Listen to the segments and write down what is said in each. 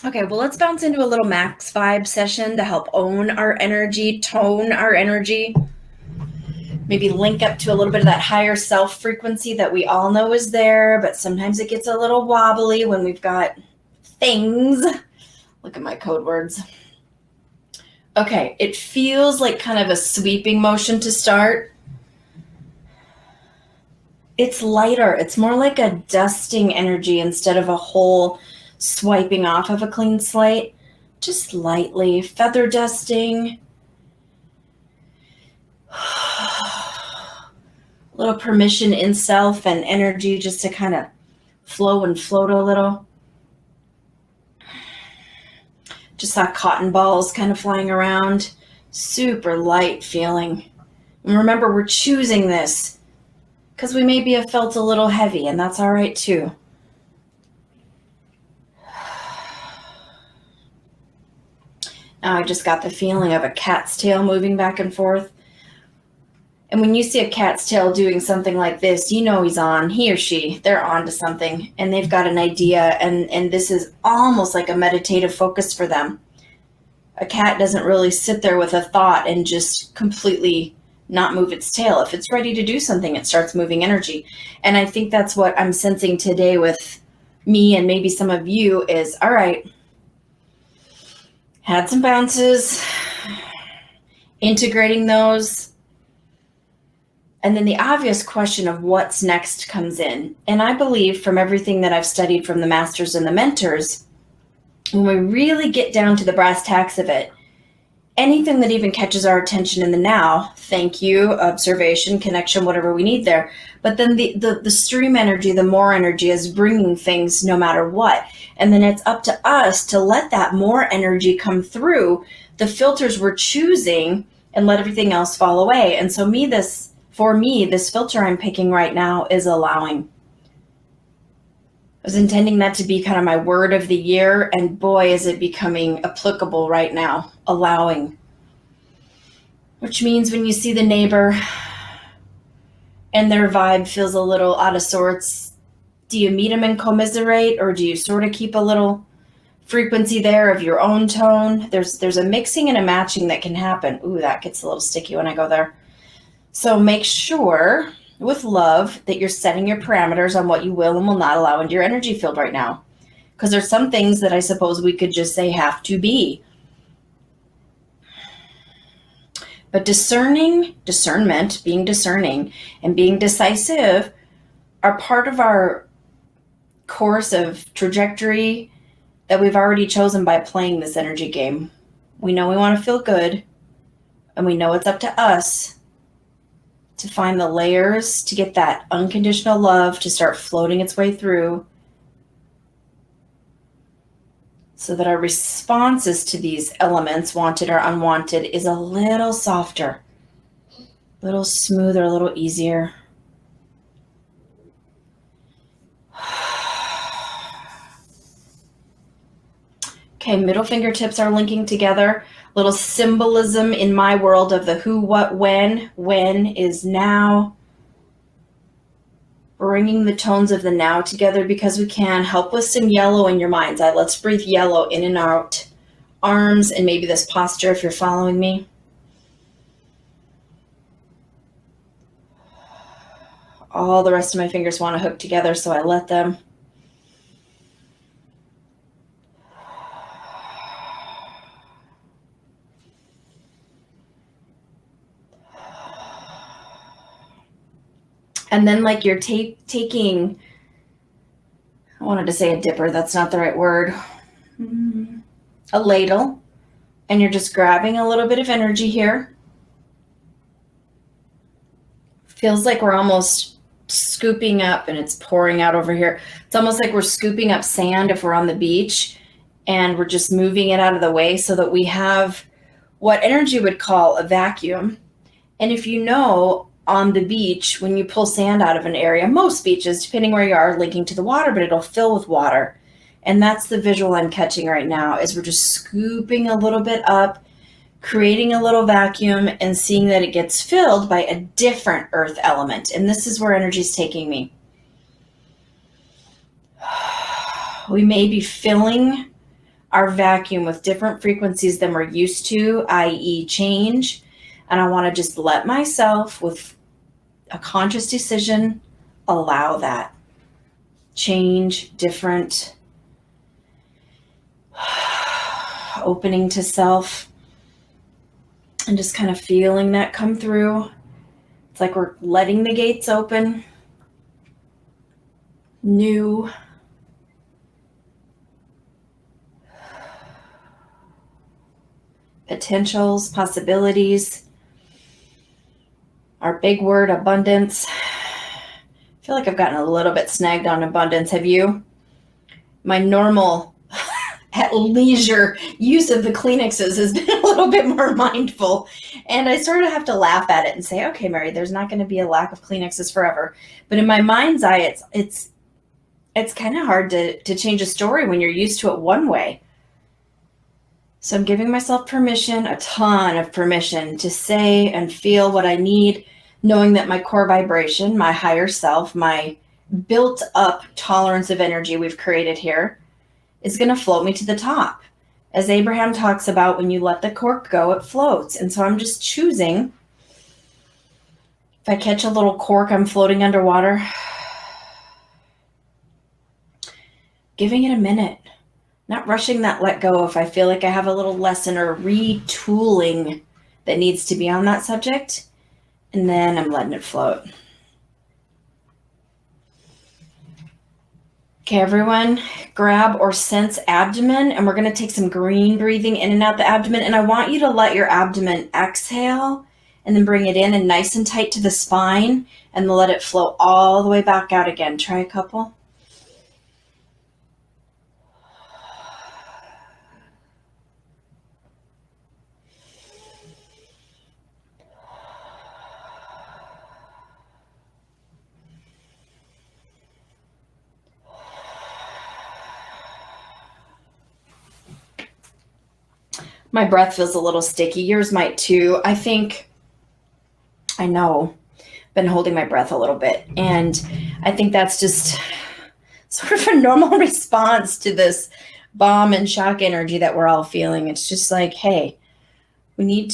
Okay, well, let's bounce into a little max vibe session to help own our energy, tone our energy, maybe link up to a little bit of that higher self frequency that we all know is there, but sometimes it gets a little wobbly when we've got things. Look at my code words. Okay, it feels like kind of a sweeping motion to start. It's lighter. It's more like a dusting energy instead of a whole swiping off of a clean slate. Just lightly feather dusting. A little permission in self and energy just to kind of flow and float a little. Just saw cotton balls kind of flying around. Super light feeling. And remember, we're choosing this because we maybe have felt a little heavy, and that's all right too. Now I just got the feeling of a cat's tail moving back and forth. And when you see a cat's tail doing something like this, you know he or she, they're on to something, and they've got an idea, and this is almost like a meditative focus for them. A cat doesn't really sit there with a thought and just completely not move its tail. If it's ready to do something, it starts moving energy. And I think that's what I'm sensing today with me and maybe some of you is, all right, had some bounces, integrating those. And then the obvious question of what's next comes in. And I believe from everything that I've studied from the masters and the mentors, when we really get down to the brass tacks of it, anything that even catches our attention in the now, thank you, observation, connection, whatever we need there. But then the stream energy, the more energy is bringing things no matter what. And then it's up to us to let that more energy come through the filters we're choosing and let everything else fall away. And so for me, this filter I'm picking right now is allowing. I was intending that to be kind of my word of the year, and boy, is it becoming applicable right now, allowing. Which means when you see the neighbor and their vibe feels a little out of sorts, do you meet them and commiserate, or do you sort of keep a little frequency there of your own tone? There's a mixing and a matching that can happen. Ooh, that gets a little sticky when I go there. So make sure with love that you're setting your parameters on what you will and will not allow into your energy field right now. Because there's some things that I suppose we could just say have to be. But discernment, being discerning, and being decisive are part of our course of trajectory that we've already chosen by playing this energy game. We know we want to feel good, and we know it's up to us to find the layers, to get that unconditional love to start floating its way through so that our responses to these elements, wanted or unwanted, is a little softer, a little smoother, a little easier. Okay, middle fingertips are linking together. Little symbolism in my world of the who, what, when. When is now. Bringing the tones of the now together because we can. Help with some yellow in your mind's eye. Let's breathe yellow in and out. Arms and maybe this posture if you're following me. All the rest of my fingers want to hook together, so I let them. And then like you're taking, I wanted to say a dipper, that's not the right word, a ladle, and you're just grabbing a little bit of energy here. Feels like we're almost scooping up and it's pouring out over here. It's almost like we're scooping up sand if we're on the beach and we're just moving it out of the way so that we have what energy would call a vacuum. And if you know, on the beach, when you pull sand out of an area, most beaches, depending where you are, linking to the water, but it'll fill with water. And that's the visual I'm catching right now, is we're just scooping a little bit up, creating a little vacuum, and seeing that it gets filled by a different earth element. And this is where energy is taking me. We may be filling our vacuum with different frequencies than we're used to, i.e. change. And I want to just let myself, with a conscious decision, allow that change, different, opening to self, and just kind of feeling that come through. It's like we're letting the gates open. New. Potentials, possibilities. Our big word, abundance. I feel like I've gotten a little bit snagged on abundance. Have you? My normal, at leisure use of the Kleenexes has been a little bit more mindful. And I sort of have to laugh at it and say, okay, Mary, there's not going to be a lack of Kleenexes forever. But in my mind's eye, it's kind of hard to change a story when you're used to it one way. So I'm giving myself permission, a ton of permission, to say and feel what I need, knowing that my core vibration, my higher self, my built up tolerance of energy we've created here is going to float me to the top. As Abraham talks about, when you let the cork go, it floats. And so I'm just choosing. If I catch a little cork, I'm floating underwater. Giving it a minute. Not rushing that let go if I feel like I have a little lesson or retooling that needs to be on that subject. And then I'm letting it float. Okay, everyone, grab or sense abdomen, and we're going to take some green breathing in and out the abdomen. And I want you to let your abdomen exhale and then bring it in and nice and tight to the spine, and let it flow all the way back out again. Try a couple. My breath feels a little sticky. Yours might too. I know, been holding my breath a little bit. And I think that's just sort of a normal response to this bomb and shock energy that we're all feeling. It's just like, hey, we need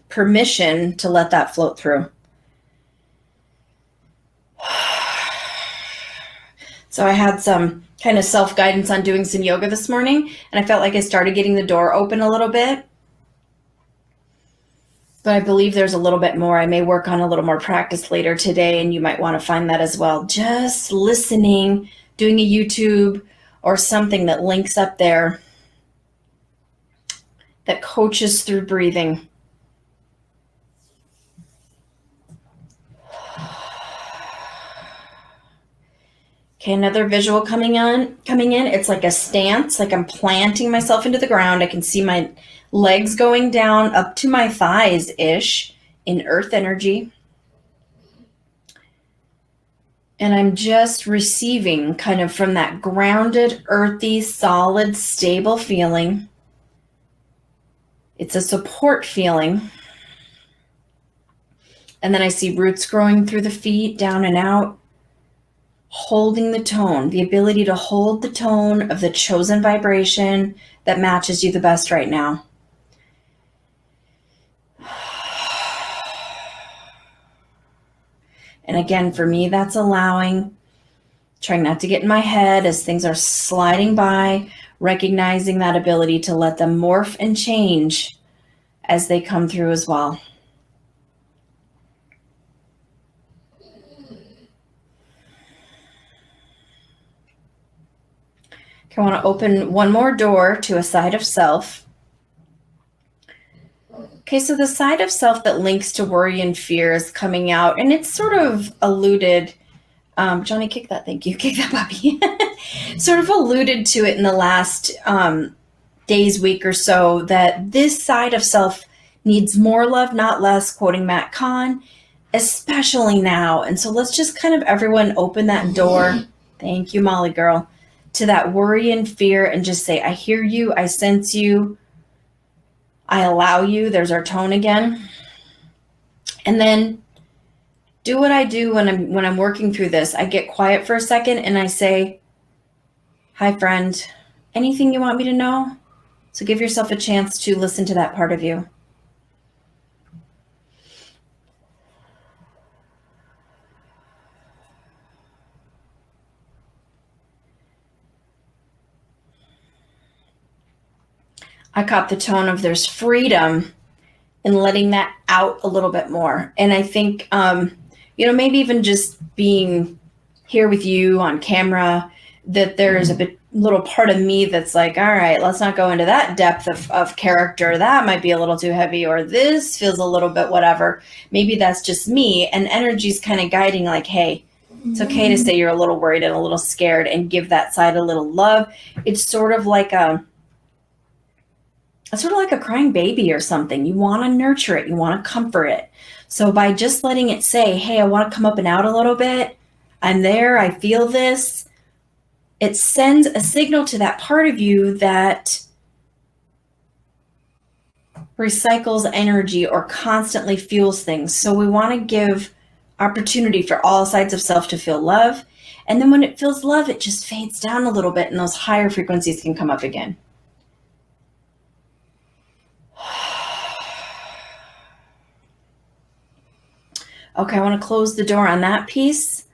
permission to let that float through. So I had some kind of self-guidance on doing some yoga this morning, and I felt like I started getting the door open a little bit. But I believe there's a little bit more. I may work on a little more practice later today, and you might want to find that as well. Just listening, doing a YouTube or something that links up there that coaches through breathing. Okay, another visual coming in. It's like a stance, like I'm planting myself into the ground. I can see my legs going down up to my thighs-ish in earth energy. And I'm just receiving kind of from that grounded, earthy, solid, stable feeling. It's a support feeling. And then I see roots growing through the feet, down and out. Holding the tone, the ability to hold the tone of the chosen vibration that matches you the best right now. And again, for me, that's allowing, trying not to get in my head as things are sliding by, recognizing that ability to let them morph and change as they come through as well. I want to open one more door to a side of self. Okay, so the side of self that links to worry and fear is coming out, and it's sort of alluded, Johnny, kick that, thank you, kick that puppy, sort of alluded to it in the last days, week or so, that this side of self needs more love, not less, quoting Matt Kahn, especially now. And so let's just kind of everyone open that door, thank you, Molly girl, to that worry and fear, and just say, I hear you, I sense you, I allow you. There's our tone again. And then do what I do when I'm working through this. I get quiet for a second and I say, hi friend, anything you want me to know? So give yourself a chance to listen to that part of you. I caught the tone of there's freedom in letting that out a little bit more. And I think, maybe even just being here with you on camera, that there's little part of me that's like, all right, let's not go into that depth of character. That might be a little too heavy, or this feels a little bit whatever. Maybe that's just me. And energy's kind of guiding like, hey, it's okay to say you're a little worried and a little scared and give that side a little love. It's sort of like a crying baby or something. You want to nurture it. You want to comfort it. So by just letting it say, hey, I want to come up and out a little bit. I'm there. I feel this. It sends a signal to that part of you that recycles energy or constantly fuels things. So we want to give opportunity for all sides of self to feel love. And then when it feels love, it just fades down a little bit and those higher frequencies can come up again. Okay, I want to close the door on that piece.